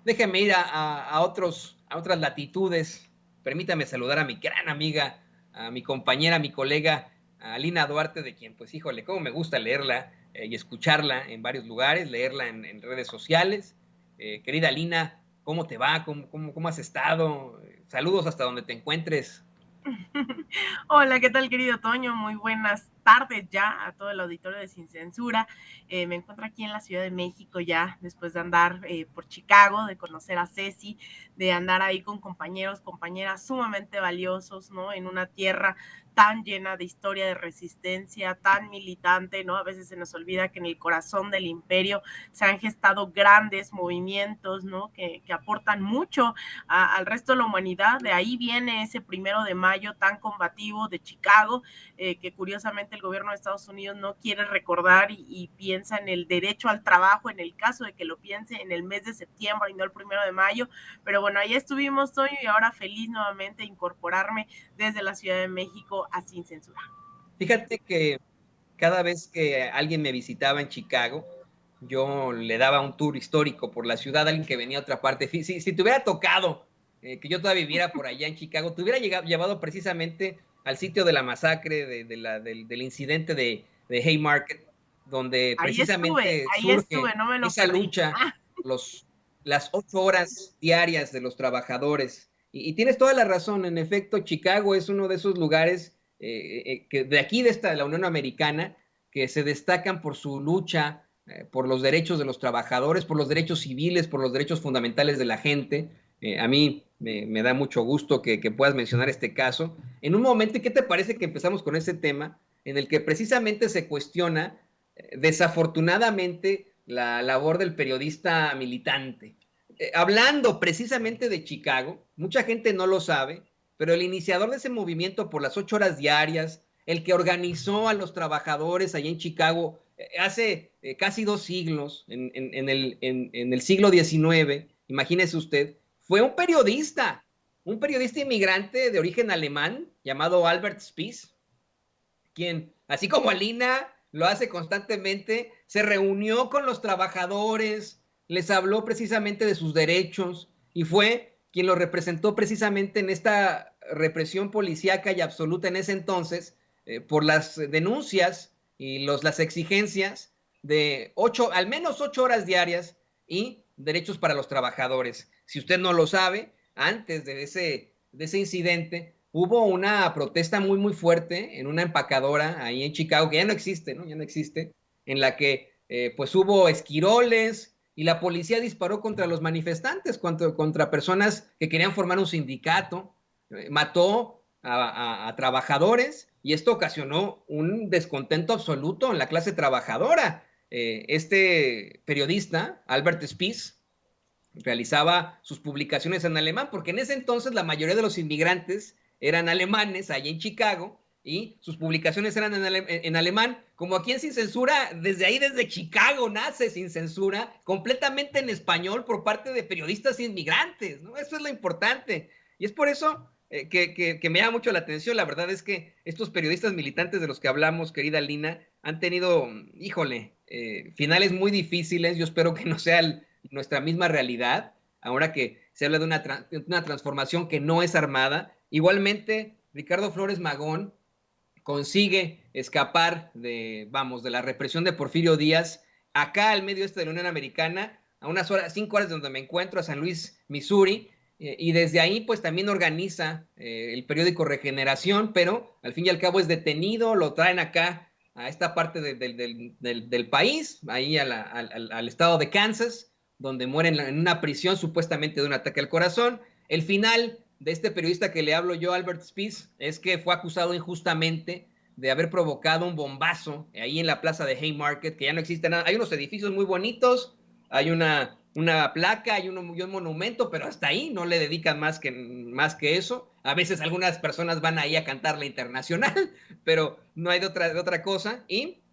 Déjeme ir a otras latitudes. Permítame saludar a mi gran amiga, a mi compañera, a mi colega, a Lina Duarte, de quien, pues, híjole, cómo me gusta leerla y escucharla en varios lugares, leerla en redes sociales. Querida Lina, ¿cómo te va? ¿Cómo has estado? Saludos hasta donde te encuentres. Hola, ¿qué tal, querido Toño? Muy buenas tardes ya a todo el auditorio de Sin Censura. Me encuentro aquí en la Ciudad de México ya después de andar por Chicago, de conocer a Ceci, de andar ahí con compañeros, compañeras sumamente valiosos, ¿no? En una tierra tan llena de historia de resistencia, tan militante, ¿no? A veces se nos olvida que en el corazón del imperio se han gestado grandes movimientos, ¿no? Que aportan mucho al resto de la humanidad. De ahí viene ese 1 de mayo tan combativo de Chicago, que curiosamente el gobierno de Estados Unidos no quiere recordar y piensa en el derecho al trabajo, en el caso de que lo piense en el mes de septiembre y no el 1 de mayo. Pero bueno, ahí estuvimos, Toño, y ahora feliz nuevamente de incorporarme desde la Ciudad de México a Sin Censura. Fíjate que cada vez que alguien me visitaba en Chicago, yo le daba un tour histórico por la ciudad a alguien que venía a otra parte. Si te hubiera tocado que yo todavía viviera por allá en Chicago, te hubiera llevado precisamente al sitio de la masacre, del incidente de Haymarket, donde precisamente Ahí surge estuve, no me lo esa perdí. lucha, los, las 8 horas diarias de los trabajadores. Y tienes toda la razón, en efecto, Chicago es uno de esos lugares que de aquí, de la Unión Americana, que se destacan por su lucha por los derechos de los trabajadores, por los derechos civiles, por los derechos fundamentales de la gente. A mí me da mucho gusto que puedas mencionar este caso. En un momento, ¿qué te parece que empezamos con ese tema en el que precisamente se cuestiona desafortunadamente la labor del periodista militante? Hablando precisamente de Chicago, mucha gente no lo sabe, pero el iniciador de ese movimiento por las 8 horas diarias, el que organizó a los trabajadores allá en Chicago hace casi 2 siglos, en el siglo XIX, imagínese usted, fue un periodista inmigrante de origen alemán llamado Albert Spies, quien, así como Alina lo hace constantemente, se reunió con los trabajadores, les habló precisamente de sus derechos y fue quien los representó precisamente en esta represión policíaca y absoluta en ese entonces por las denuncias y las exigencias de al menos 8 horas diarias y derechos para los trabajadores. Si usted no lo sabe, antes de ese incidente, hubo una protesta muy, muy fuerte en una empacadora ahí en Chicago, que ya no existe, ¿no? Ya no existe, en la que pues hubo esquiroles y la policía disparó contra los manifestantes, contra personas que querían formar un sindicato, mató a trabajadores y esto ocasionó un descontento absoluto en la clase trabajadora. Este periodista, Albert Spies, realizaba sus publicaciones en alemán, porque en ese entonces la mayoría de los inmigrantes eran alemanes allá en Chicago y sus publicaciones eran en alemán, como aquí en Sin Censura, desde Chicago nace Sin Censura, completamente en español por parte de periodistas inmigrantes, ¿no? Eso es lo importante. Y es por eso que me llama mucho la atención. La verdad es que estos periodistas militantes de los que hablamos, querida Lina, han tenido, híjole, finales muy difíciles. Yo espero que no sea nuestra misma realidad, ahora que se habla de una transformación que no es armada. Igualmente, Ricardo Flores Magón consigue escapar de la represión de Porfirio Díaz acá al medio este de la Unión Americana, a unas 5 horas de donde me encuentro, a San Luis, Missouri, y desde ahí pues también organiza el periódico Regeneración, pero al fin y al cabo es detenido, lo traen acá a esta parte del país, ahí al estado de Kansas, donde muere en una prisión supuestamente de un ataque al corazón. El final de este periodista que le hablo yo, Albert Spies, es que fue acusado injustamente de haber provocado un bombazo ahí en la plaza de Haymarket, que ya no existe nada. Hay unos edificios muy bonitos, hay una placa, hay un monumento, pero hasta ahí no le dedican más que eso. A veces algunas personas van ahí a cantar la internacional, pero no hay de otra cosa. Y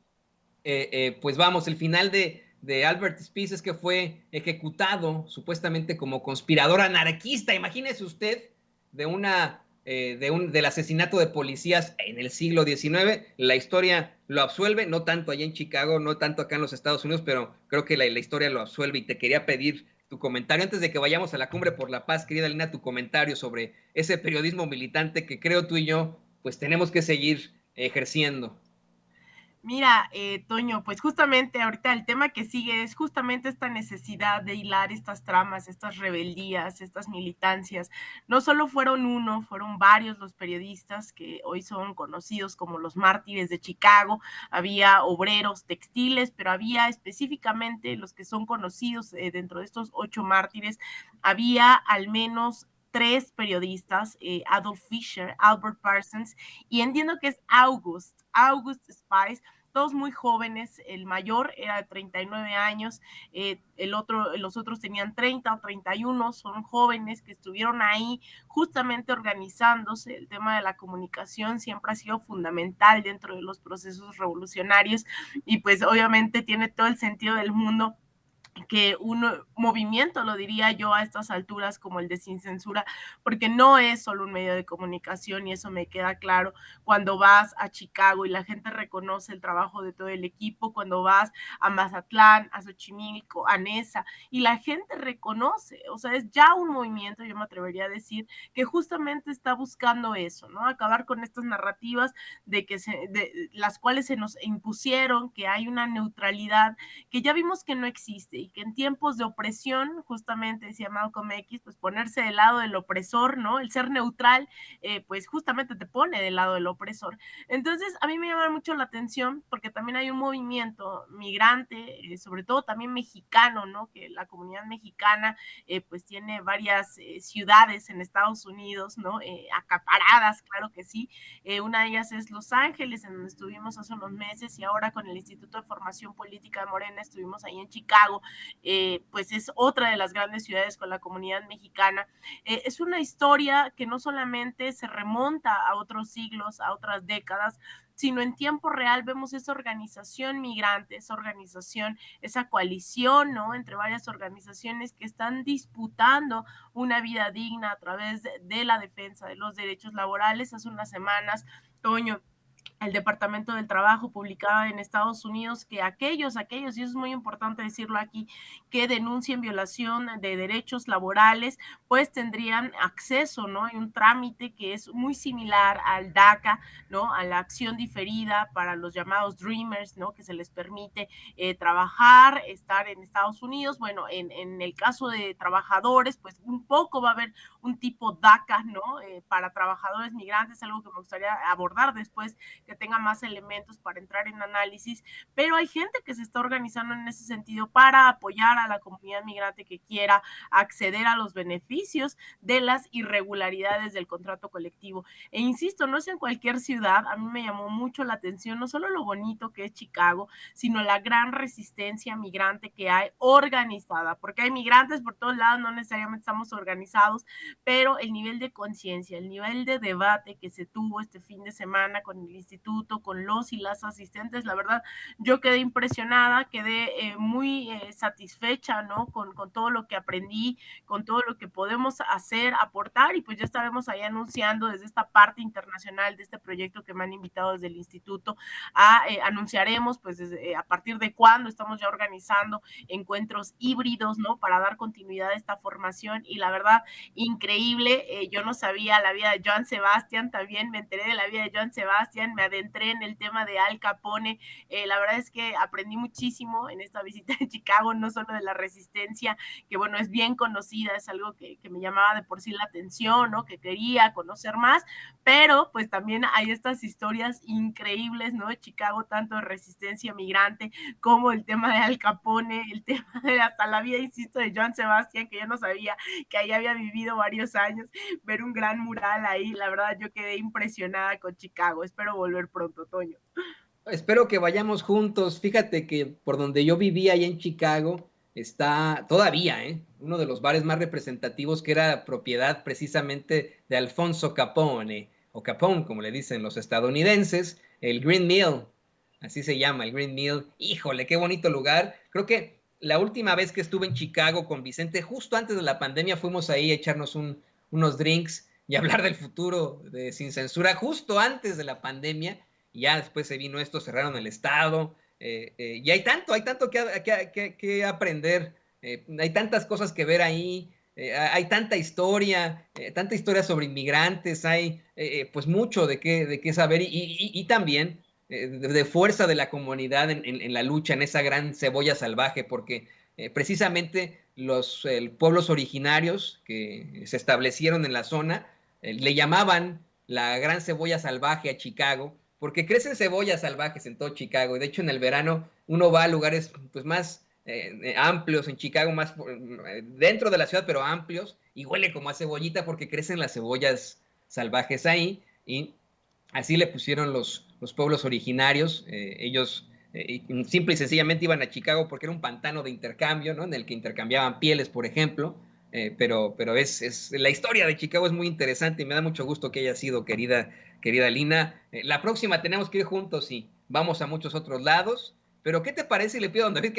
pues vamos, el final de Albert Spies es que fue ejecutado supuestamente como conspirador anarquista. Imagínese usted del asesinato de policías en el siglo XIX. La historia lo absuelve, no tanto allá en Chicago, no tanto acá en los Estados Unidos, pero creo que la historia lo absuelve y te quería pedir tu comentario, antes de que vayamos a la Cumbre por la Paz, querida Lina, tu comentario sobre ese periodismo militante que creo tú y yo pues tenemos que seguir ejerciendo. Mira, Toño, pues justamente ahorita el tema que sigue es justamente esta necesidad de hilar estas tramas, estas rebeldías, estas militancias. No solo fueron uno, fueron varios los periodistas que hoy son conocidos como los mártires de Chicago. Había obreros textiles, pero había específicamente los que son conocidos dentro de estos 8 mártires, había al menos 3 periodistas, Adolf Fischer, Albert Parsons, y entiendo que es August Spice, todos muy jóvenes. El mayor era de 39 años, los otros tenían 30 o 31, son jóvenes que estuvieron ahí justamente organizándose. El tema de la comunicación siempre ha sido fundamental dentro de los procesos revolucionarios y pues obviamente tiene todo el sentido del mundo que un movimiento, lo diría yo a estas alturas, como el de Sin Censura, porque no es solo un medio de comunicación, y eso me queda claro cuando vas a Chicago y la gente reconoce el trabajo de todo el equipo, cuando vas a Mazatlán, a Xochimilco, a Nesa, y la gente reconoce, o sea, es ya un movimiento, yo me atrevería a decir, que justamente está buscando eso, ¿no? Acabar con estas narrativas de las cuales se nos impusieron, que hay una neutralidad que ya vimos que no existe, y que en tiempos de opresión, justamente decía Malcolm X, pues ponerse del lado del opresor, ¿no? El ser neutral, pues justamente te pone del lado del opresor. Entonces, a mí me llama mucho la atención porque también hay un movimiento migrante, sobre todo también mexicano, ¿no? Que la comunidad mexicana, pues tiene varias ciudades en Estados Unidos, ¿no? Acaparadas, claro que sí. Una de ellas es Los Ángeles, en donde estuvimos hace unos meses, y ahora con el Instituto de Formación Política de Morena estuvimos ahí en Chicago. Pues es otra de las grandes ciudades con la comunidad mexicana. Es una historia que no solamente se remonta a otros siglos, a otras décadas, sino en tiempo real vemos esa organización migrante, esa organización, esa coalición, ¿no? Entre varias organizaciones que están disputando una vida digna a través de la defensa de los derechos laborales. Hace unas semanas, Toño, el Departamento del Trabajo publicaba en Estados Unidos que aquellos, y eso es muy importante decirlo aquí, que denuncien violación de derechos laborales, pues tendrían acceso, ¿no? Hay un trámite que es muy similar al DACA, ¿no? A la acción diferida para los llamados Dreamers, ¿no? Que se les permite trabajar, estar en Estados Unidos. Bueno, en el caso de trabajadores, pues un poco va a haber un tipo DACA, ¿no? Para trabajadores migrantes, algo que me gustaría abordar después, que tenga más elementos para entrar en análisis, pero hay gente que se está organizando en ese sentido para apoyar a la comunidad migrante que quiera acceder a los beneficios de las irregularidades del contrato colectivo. E insisto, no es en cualquier ciudad. A mí me llamó mucho la atención no solo lo bonito que es Chicago, sino la gran resistencia migrante que hay organizada, porque hay migrantes por todos lados, no necesariamente estamos organizados, pero el nivel de conciencia, el nivel de debate que se tuvo este fin de semana con el instituto, con los y las asistentes, la verdad, yo quedé impresionada, quedé muy satisfecha, ¿no? Con todo lo que aprendí, con todo lo que podemos hacer, aportar, y pues ya estaremos ahí anunciando desde esta parte internacional de este proyecto que me han invitado desde el instituto, anunciaremos pues desde, a partir de cuándo estamos ya organizando encuentros híbridos, ¿no? Para dar continuidad a esta formación, y la verdad, increíble. Yo no sabía la vida de Joan Sebastián, también me enteré de la vida de Joan Sebastián, me adentré en el tema de Al Capone. La verdad es que aprendí muchísimo en esta visita en Chicago, no solo de la resistencia, que bueno, es bien conocida, es algo que me llamaba de por sí la atención, ¿no? Que quería conocer más, pero pues también hay estas historias increíbles, ¿no? De Chicago, tanto de resistencia migrante como el tema de Al Capone, el tema de hasta la vida, insisto, de Joan Sebastián, que yo no sabía que ahí había vivido varios años, ver un gran mural ahí, la verdad yo quedé impresionada con Chicago. Espero volver pronto, Toño. Espero que vayamos juntos. Fíjate que por donde yo vivía ahí en Chicago está todavía, uno de los bares más representativos, que era propiedad precisamente de Alfonso Capone, o Capone, como le dicen los estadounidenses, el Green Mill, así se llama, el Green Mill. Híjole, qué bonito lugar. Creo que la última vez que estuve en Chicago con Vicente, justo antes de la pandemia, fuimos ahí a echarnos unos drinks y hablar del futuro de Sin Censura, justo antes de la pandemia. Y ya después se vino esto, cerraron el estado, y hay tanto que aprender Hay tantas cosas que ver ahí, hay tanta historia sobre inmigrantes, hay pues mucho de qué saber y también de fuerza de la comunidad en la lucha, en esa gran cebolla salvaje, porque precisamente los pueblos originarios que se establecieron en la zona le llamaban la gran cebolla salvaje a Chicago, porque crecen cebollas salvajes en todo Chicago, y de hecho en el verano uno va a lugares pues más amplios en Chicago, más dentro de la ciudad, pero amplios, y huele como a cebollita porque crecen las cebollas salvajes ahí, y así le pusieron los pueblos originarios. Ellos simple y sencillamente iban a Chicago porque era un pantano de intercambio, ¿no? En el que intercambiaban pieles, por ejemplo. Pero la historia de Chicago es muy interesante y me da mucho gusto que haya sido, querida Lina. La próxima tenemos que ir juntos y vamos a muchos otros lados. Pero ¿qué te parece? Y le pido a don David que